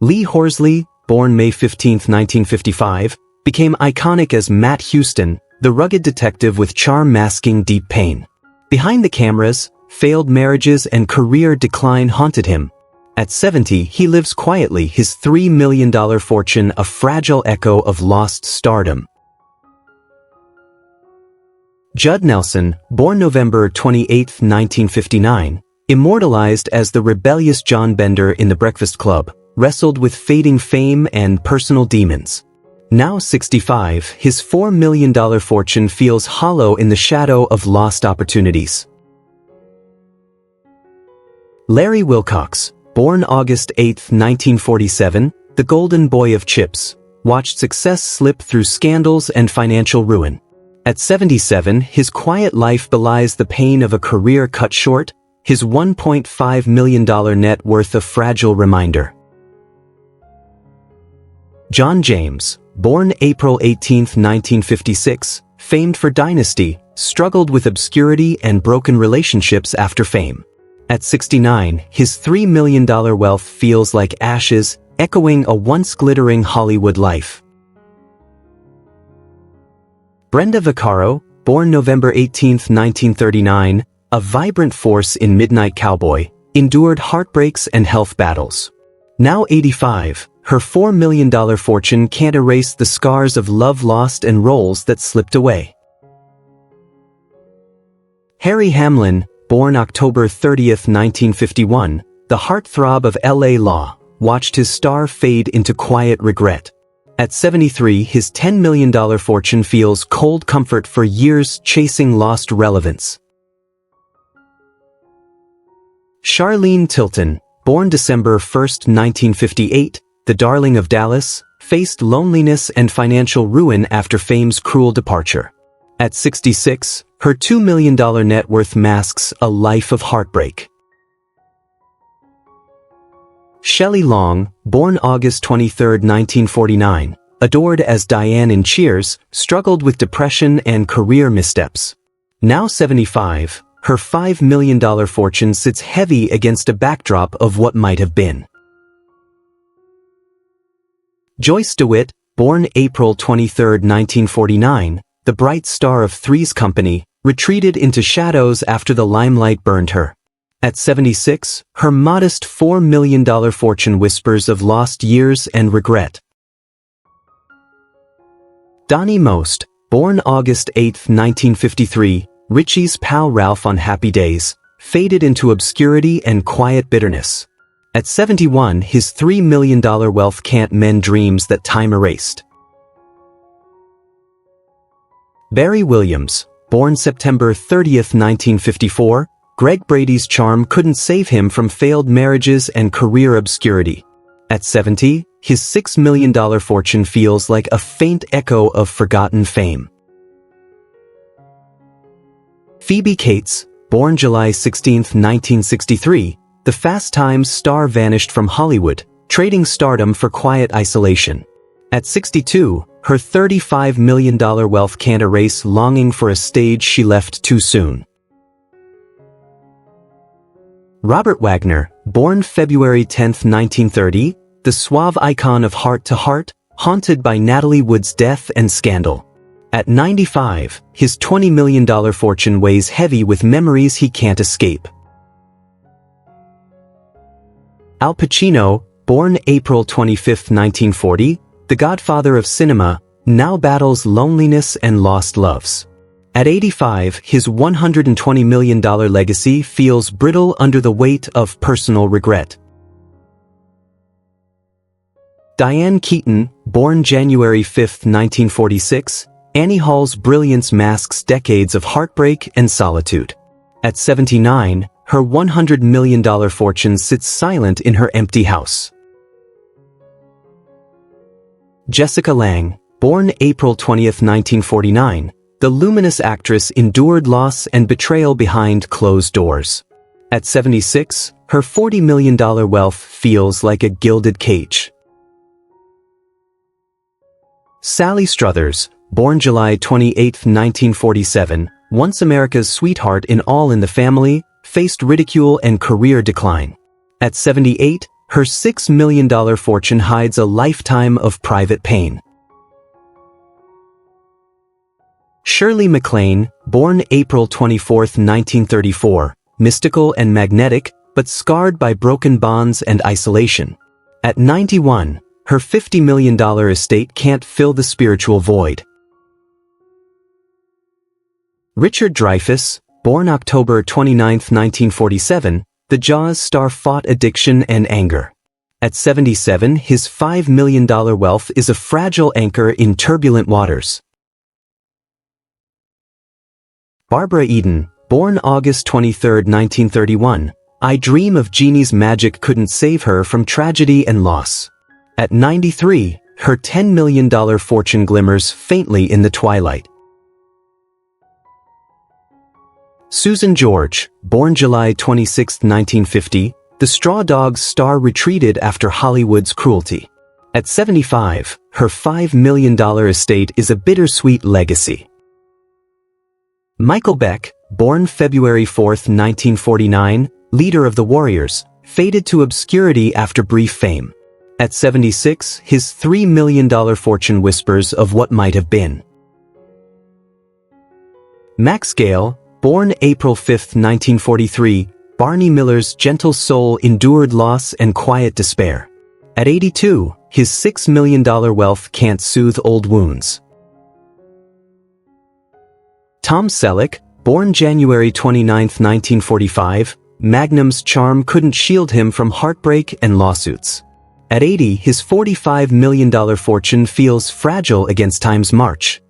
Lee Horsley, born May 15, 1955, became iconic as Matt Houston, the rugged detective with charm masking deep pain. Behind the cameras, failed marriages and career decline haunted him. At 70, he lives quietly, his $3 million fortune a fragile echo of lost stardom. Judd Nelson, born November 28, 1959, immortalized as the rebellious John Bender in The Breakfast Club, wrestled with fading fame and personal demons. Now 65, his $4 million fortune feels hollow in the shadow of lost opportunities. Larry Wilcox, born August 8, 1947, the golden boy of Chips, watched success slip through scandals and financial ruin. At 77, his quiet life belies the pain of a career cut short, his $1.5 million net worth a fragile reminder. John James, born April 18, 1956, famed for Dynasty, struggled with obscurity and broken relationships after fame. At 69, his $3 million wealth feels like ashes, echoing a once glittering Hollywood life. Brenda Vaccaro, born November 18, 1939, a vibrant force in Midnight Cowboy, endured heartbreaks and health battles. Now 85, her $4 million fortune can't erase the scars of love lost and roles that slipped away. Harry Hamlin, born October 30, 1951, the heartthrob of LA Law, watched his star fade into quiet regret. At 73, his $10 million fortune feels cold comfort for years chasing lost relevance. Charlene Tilton, born December 1, 1958, the darling of Dallas, faced loneliness and financial ruin after fame's cruel departure. At 66, her $2 million net worth masks a life of heartbreak. Shelley Long, born August 23, 1949, adored as Diane in Cheers, struggled with depression and career missteps. Now 75, her $5 million fortune sits heavy against a backdrop of what might have been. Joyce DeWitt, born April 23, 1949, the bright star of Three's Company, retreated into shadows after the limelight burned her. At 76, her modest $4 million fortune whispers of lost years and regret. Donnie Most, born August 8, 1953, Richie's pal Ralph on Happy Days, faded into obscurity and quiet bitterness. At 71, his $3 million wealth can't mend dreams that time erased. Barry Williams, born September 30, 1954, Greg Brady's charm couldn't save him from failed marriages and career obscurity. At 70, his $6 million fortune feels like a faint echo of forgotten fame. Phoebe Cates, born July 16, 1963, the Fast Times star vanished from Hollywood, trading stardom for quiet isolation. At 62, her $35 million wealth can't erase longing for a stage she left too soon. Robert Wagner, born February 10, 1930, the suave icon of Heart to Heart, haunted by Natalie Wood's death and scandal. At 95, his $20 million fortune weighs heavy with memories he can't escape. Al Pacino, born April 25, 1940, the godfather of cinema, now battles loneliness and lost loves. At 85, his $120 million legacy feels brittle under the weight of personal regret. Diane Keaton, born January 5, 1946, Annie Hall's brilliance masks decades of heartbreak and solitude. At 79, her $100 million fortune sits silent in her empty house. Jessica Lange, born April 20, 1949, the luminous actress endured loss and betrayal behind closed doors. At 76, her $40 million wealth feels like a gilded cage. Sally Struthers, born July 28, 1947, once America's sweetheart in All in the Family, faced ridicule and career decline. At 78, her $6 million fortune hides a lifetime of private pain. Shirley MacLaine, born April 24, 1934, mystical and magnetic, but scarred by broken bonds and isolation. At 91, her $50 million estate can't fill the spiritual void. Richard Dreyfuss, born October 29, 1947, the Jaws star fought addiction and anger. At 77, his $5 million wealth is a fragile anchor in turbulent waters. Barbara Eden, born August 23, 1931, I dream of Jeannie's magic couldn't save her from tragedy and loss. At 93, her $10 million fortune glimmers faintly in the twilight. Susan George, born July 26, 1950, the Straw Dogs star retreated after Hollywood's cruelty. At 75, her $5 million estate is a bittersweet legacy. Michael Beck, born February 4, 1949, leader of the Warriors, faded to obscurity after brief fame. At 76, his $3 million fortune whispers of what might have been. Max Gail, born April 5, 1943, Barney Miller's gentle soul endured loss and quiet despair. At 82, his $6 million wealth can't soothe old wounds. Tom Selleck, born January 29, 1945, Magnum's charm couldn't shield him from heartbreak and lawsuits. At 80, his $45 million fortune feels fragile against time's march.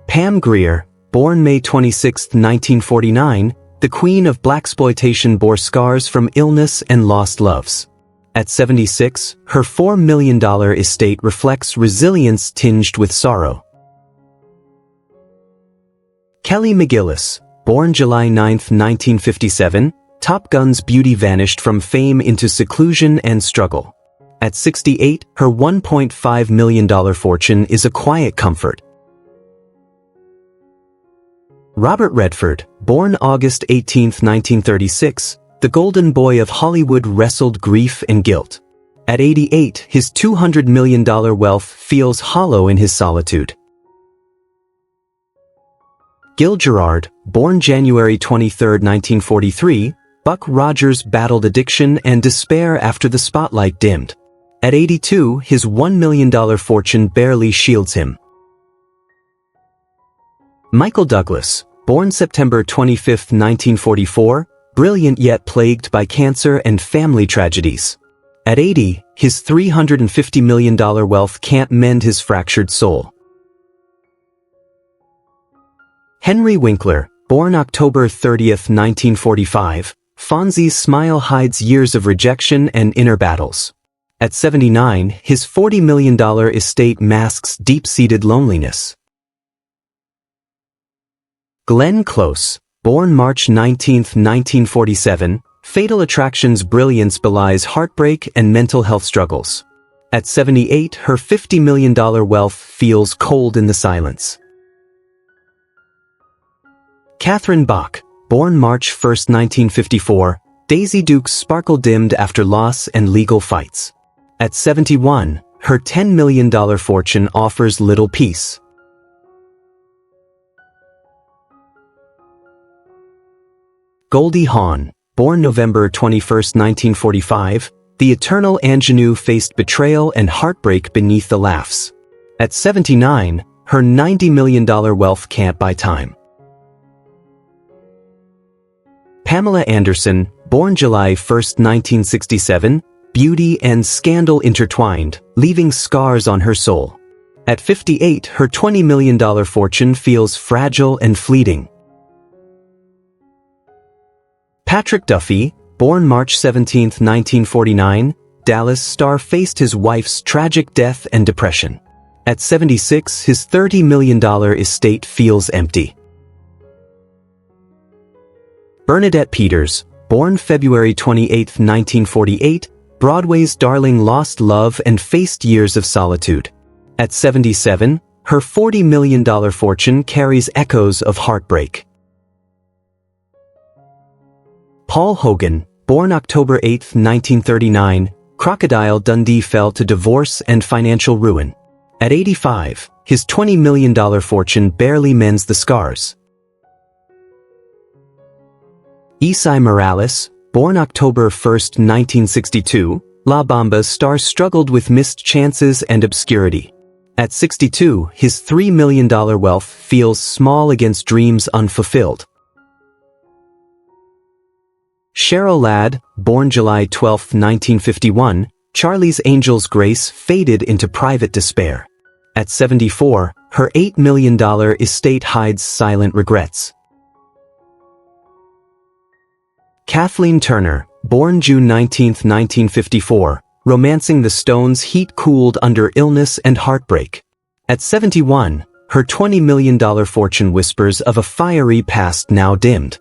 Pam Grier, born May 26, 1949, the queen of blaxploitation bore scars from illness and lost loves. At 76, her $4 million estate reflects resilience tinged with sorrow. Kelly McGillis, born July 9, 1957, Top Gun's beauty vanished from fame into seclusion and struggle. At 68, her $1.5 million fortune is a quiet comfort. Robert Redford, born August 18, 1936, the golden boy of Hollywood wrestled grief and guilt. At 88, his $200 million wealth feels hollow in his solitude. Gil Gerard, born January 23, 1943, Buck Rogers battled addiction and despair after the spotlight dimmed. At 82, his $1 million fortune barely shields him. Michael Douglas, born September 25, 1944, brilliant yet plagued by cancer and family tragedies. At 80, his $350 million wealth can't mend his fractured soul. Henry Winkler, born October 30, 1945, Fonzie's smile hides years of rejection and inner battles. At 79, his $40 million estate masks deep-seated loneliness. Glenn Close, born March 19, 1947, Fatal Attraction's brilliance belies heartbreak and mental health struggles. At 78, her $50 million wealth feels cold in the silence. Catherine Bach, born March 1, 1954, Daisy Duke's sparkle dimmed after loss and legal fights. At 71, her $10 million fortune offers little peace. Goldie Hawn, born November 21, 1945, the eternal ingenue faced betrayal and heartbreak beneath the laughs. At 79, her $90 million wealth can't buy time. Pamela Anderson, born July 1, 1967, beauty and scandal intertwined, leaving scars on her soul. At 58, her $20 million fortune feels fragile and fleeting. Patrick Duffy, born March 17, 1949, Dallas star faced his wife's tragic death and depression. At 76, his $30 million estate feels empty. Bernadette Peters, born February 28, 1948, Broadway's darling lost love and faced years of solitude. At 77, her $40 million fortune carries echoes of heartbreak. Paul Hogan, Born October 8, 1939, Crocodile Dundee fell to divorce and financial ruin. At 85, his $20 million fortune barely mends the scars. Esai Morales, born October 1, 1962, La Bamba's star struggled with missed chances and obscurity. At 62, his $3 million wealth feels small against dreams unfulfilled. Cheryl Ladd, born July 12, 1951, Charlie's Angel's grace faded into private despair. At 74, her $8 million estate hides silent regrets. Kathleen Turner, born June 19, 1954, Romancing the Stones heat-cooled under illness and heartbreak. At 71, her $20 million fortune whispers of a fiery past now dimmed.